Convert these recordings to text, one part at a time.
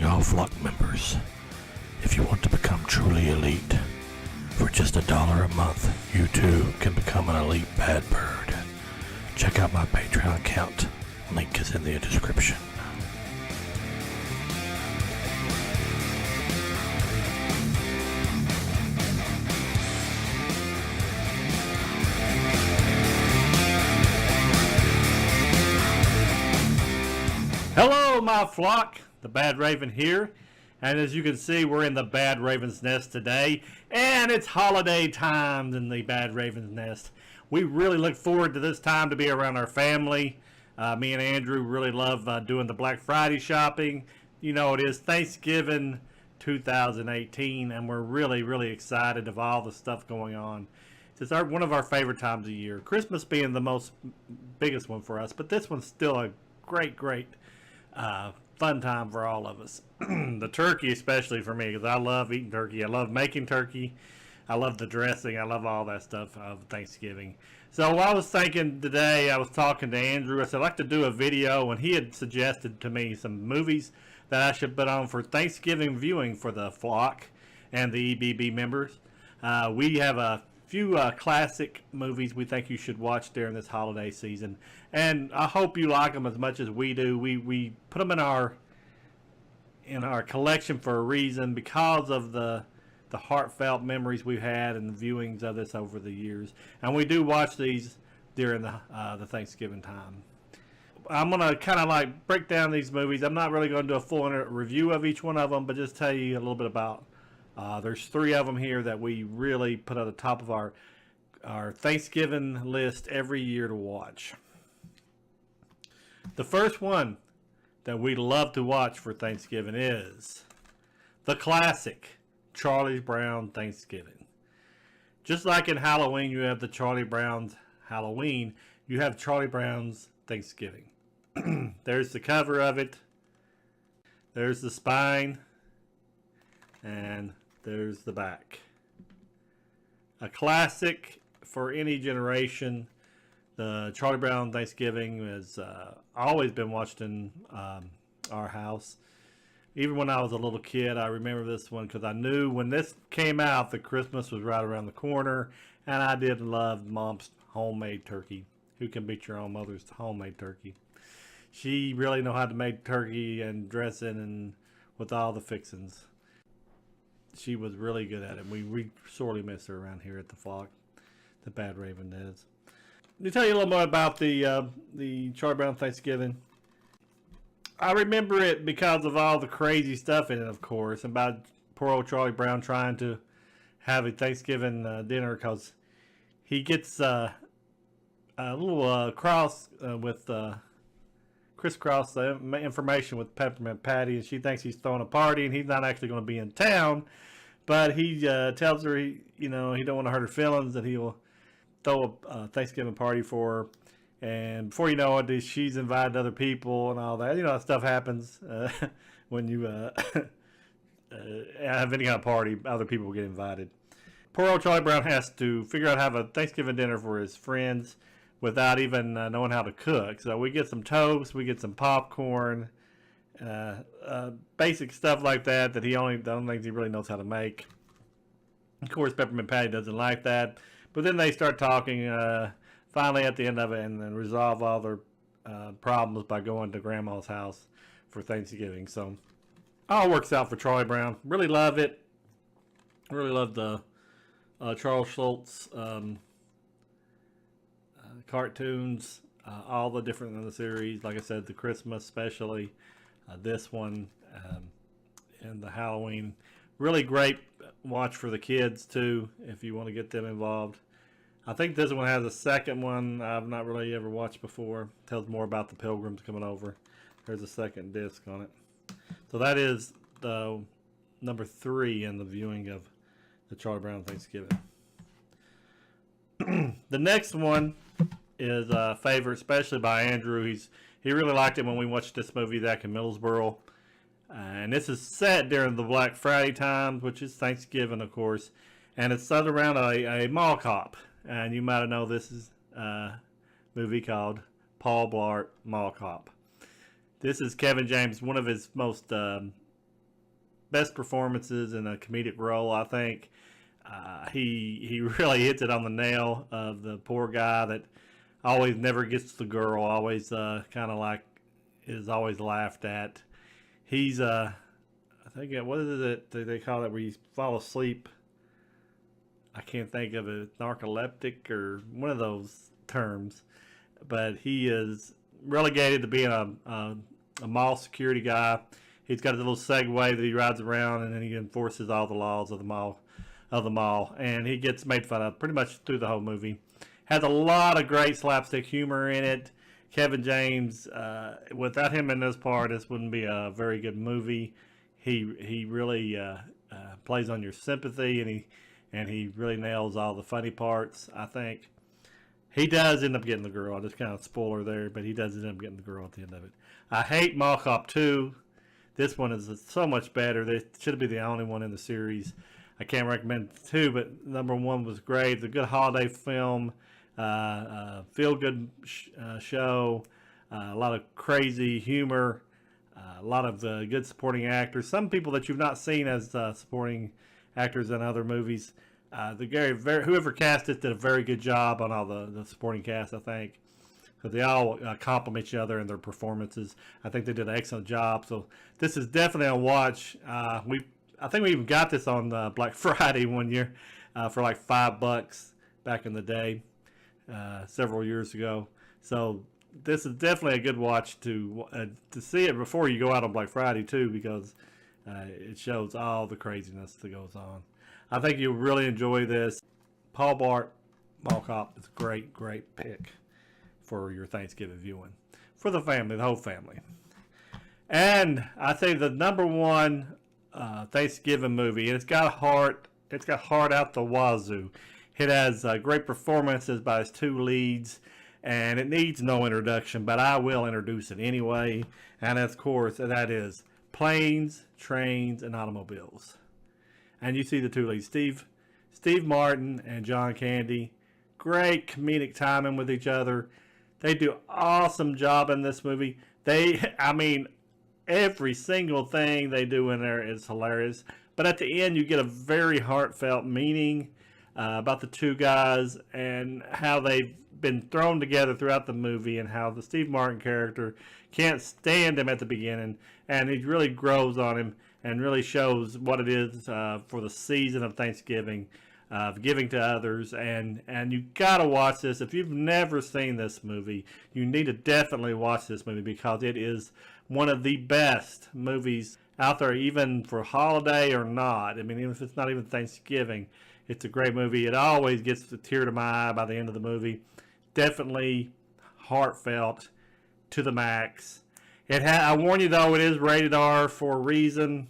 Warning all Flock members, if you want to become truly elite, for just $1 a month, you too can become an elite bad bird. Check out my Patreon account, link is in the description. Hello, my flock. The Bad Raven here. And as you can see, we're in the Bad Raven's Nest today. And it's holiday time in the Bad Raven's Nest. We really look forward to this time to be around our family. Me and Andrew really love doing the Black Friday shopping. You know, it is Thanksgiving 2018, and we're really excited of all the stuff going on. It's one of our favorite times of year. Christmas being the biggest one for us, but this one's still a great fun time for all of us. The turkey especially for me, because I love eating turkey. I love making turkey. I love the dressing. I love all that stuff of Thanksgiving. So I was thinking today, I was talking to Andrew. I said I'd like to do a video, and he had suggested to me some movies that I should put on for Thanksgiving viewing for the Flock and the EBB members. We have a few classic movies we think you should watch during this holiday season, and I hope you like them as much as we do. We put them in our collection for a reason, because of the heartfelt memories we've had and the viewings of this over the years, and we do watch these during the Thanksgiving time. I'm gonna kind of like break down these movies. I'm not really going to do a full review of each one of them, but just tell you a little bit about. There's 3 of them here that we really put at the top of our Thanksgiving list every year to watch. The first one that we love to watch for Thanksgiving is the classic Charlie Brown Thanksgiving. Just like in Halloween, you have the Charlie Brown's Halloween, you have Charlie Brown's Thanksgiving. There's the cover of it. There's the spine. And there's the back. A classic for any generation. The Charlie Brown Thanksgiving has always been watched in our house. Even when I was a little kid, I remember this one because I knew when this came out that Christmas was right around the corner, and I did love Mom's homemade turkey. Who can beat your own mother's homemade turkey? She really know how to make turkey and dressing and with all the fixings. She was really good at it. We sorely miss her around here at the Flock. The Bad Raven does. Let me tell you a little more about the Charlie Brown Thanksgiving. I remember it because of all the crazy stuff in it, of course, about poor old Charlie Brown trying to have a Thanksgiving dinner because he gets a little cross with crisscross the information with Peppermint Patty, and she thinks he's throwing a party, and he's not actually going to be in town. But he tells her he don't want to hurt her feelings, that he will throw a Thanksgiving party for her. And before you know it, she's invited other people and all that. You know, stuff happens when you have any kind of party. Other people get invited. Poor old Charlie Brown has to figure out how to have a Thanksgiving dinner for his friends without even knowing how to cook. So we get some toast, we get some popcorn, basic stuff like that the only things he really knows how to make. Of course, Peppermint Patty doesn't like that, but then they start talking finally at the end of it, and then resolve all their problems by going to Grandma's house for Thanksgiving. So all works out for Charlie Brown. Really love it. Really love the Charles Schultz cartoons, all the different in the series. Like I said, the Christmas especially, this one, and the Halloween. Really great watch for the kids too, if you want to get them involved. I think this one has a second one I've not really ever watched before. Tells more about the pilgrims coming over. There's a second disc on it. So that is the number 3 in the viewing of the Charlie Brown Thanksgiving. The next one is a favorite, especially by Andrew. He really liked it when we watched this movie back in Middlesboro. And this is set during the Black Friday times, which is Thanksgiving, of course. And it's set around a mall cop. And you might have known this is a movie called Paul Blart Mall Cop. This is Kevin James, one of his most best performances in a comedic role, I think. He really hits it on the nail of the poor guy that always never gets the girl, always kind of like is always laughed at. He's I think what is it they call it where you fall asleep? I can't think of it, narcoleptic or one of those terms, but he is relegated to being a mall security guy. He's got a little Segway that he rides around, and then he enforces all the laws of the mall, and he gets made fun of pretty much through the whole movie. Has a lot of great slapstick humor in it. Kevin James, without him in this part, this wouldn't be a very good movie. He really plays on your sympathy, and he really nails all the funny parts, I think. He does end up getting the girl. I just kind of spoiler there, but he does end up getting the girl at the end of it. I hate Mall Cop 2. This one is so much better. They should be the only one in the series. I can't recommend 2, but number 1 was great. It's a good holiday film, feel-good show, a lot of crazy humor, a lot of good supporting actors. Some people that you've not seen as supporting actors in other movies. Whoever cast it did a very good job on all the supporting cast, I think. Because they all complement each other in their performances. I think they did an excellent job. So this is definitely a watch. I think we even got this on Black Friday one year for like $5 back in the day, several years ago. So this is definitely a good watch to see it before you go out on Black Friday too, because it shows all the craziness that goes on. I think you'll really enjoy this. Paul Blart Mall Cop is a great pick for your Thanksgiving viewing for the family, the whole family. And I think the number 1 Thanksgiving movie, and it's got heart out the wazoo. It has great performances by its 2 leads, and it needs no introduction, but I will introduce it anyway. And of course, that is Planes, Trains, and Automobiles. And you see the 2 leads, Steve Martin and John Candy. Great comedic timing with each other. They do awesome job in this movie. Every single thing they do in there is hilarious. But at the end, you get a very heartfelt meaning about the 2 guys and how they've been thrown together throughout the movie, and how the Steve Martin character can't stand him at the beginning, and he really grows on him and really shows what it is for the season of Thanksgiving, of giving to others. And you gotta watch this. If you've never seen this movie, you need to definitely watch this movie, because it is one of the best movies out there, even for holiday or not. I mean, even if it's not even Thanksgiving, it's a great movie. It always gets a tear to my eye by the end of the movie. Definitely heartfelt to the max. I warn you though, it is rated R for a reason.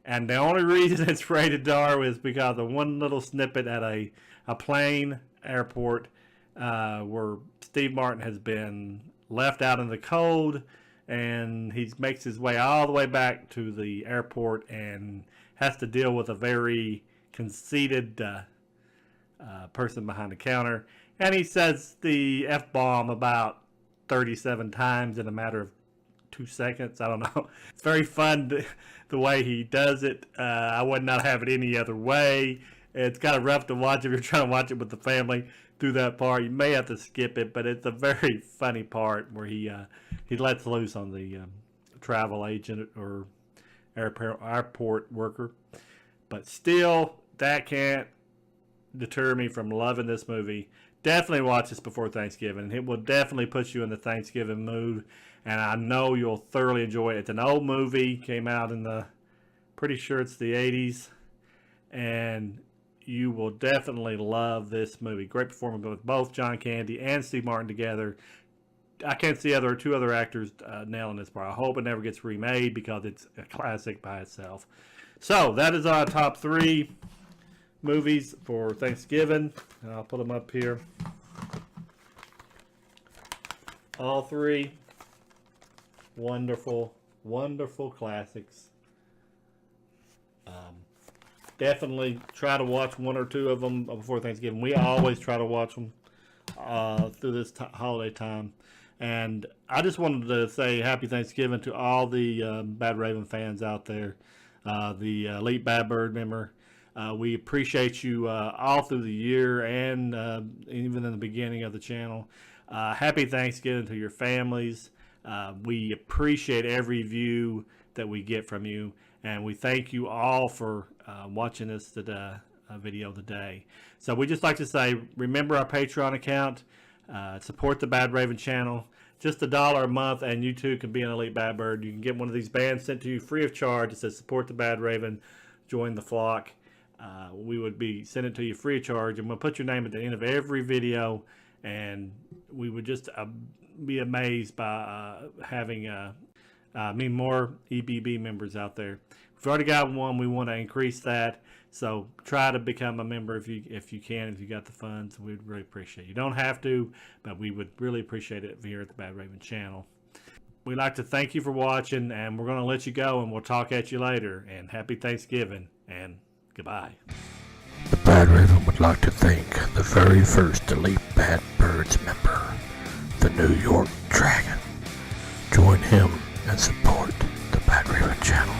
And the only reason it's rated R is because of one little snippet at a plane airport where Steve Martin has been left out in the cold, and he makes his way all the way back to the airport and has to deal with a very conceited person behind the counter. And he says the F-bomb about 37 times in a matter of 2 seconds. I don't know. It's very fun the way he does it. I would not have it any other way. It's kind of rough to watch if you're trying to watch it with the family through that part. You may have to skip it, but it's a very funny part where he lets loose on the travel agent or airport worker. But still, that can't deter me from loving this movie. Definitely watch this before Thanksgiving. It will definitely put you in the Thanksgiving mood, and I know you'll thoroughly enjoy it. It's an old movie, came out in pretty sure it's the 80s, and you will definitely love this movie. Great performance with both John Candy and Steve Martin together. I can't see 2 other actors nailing this part. I hope it never gets remade, because it's a classic by itself. So that is our top 3 movies for Thanksgiving, and I'll put them up here. All 3 wonderful classics. Definitely try to watch 1 or 2 of them before Thanksgiving. We always try to watch them through this holiday time. And I just wanted to say happy Thanksgiving to all the Badraven fans out there. the Elite Bad Bird member. We appreciate you all through the year and even in the beginning of the channel. Happy Thanksgiving to your families. We appreciate every view that we get from you, and we thank you all for watching this video today. So we just like to say, remember our Patreon account, support the Badraven channel. Just $1 a month, and you too can be an Elite Bad Bird. You can get one of these bands sent to you free of charge. It says support the Badraven, join the flock. We would be sending it to you free of charge, and we'll put your name at the end of every video, and we would just be amazed by having more EBB members out there. We've already got one. We want to increase that, so try to become a member if you can, if you got the funds. We'd really appreciate it. You don't have to, but we would really appreciate it here at the Badraven channel. We'd like to thank you for watching, and we're going to let you go, and we'll talk at you later. And happy Thanksgiving, and goodbye. The Badraven would like to thank the very first Elite Bad Birds member, the New York Dragon. Join him and support the Badraven channel.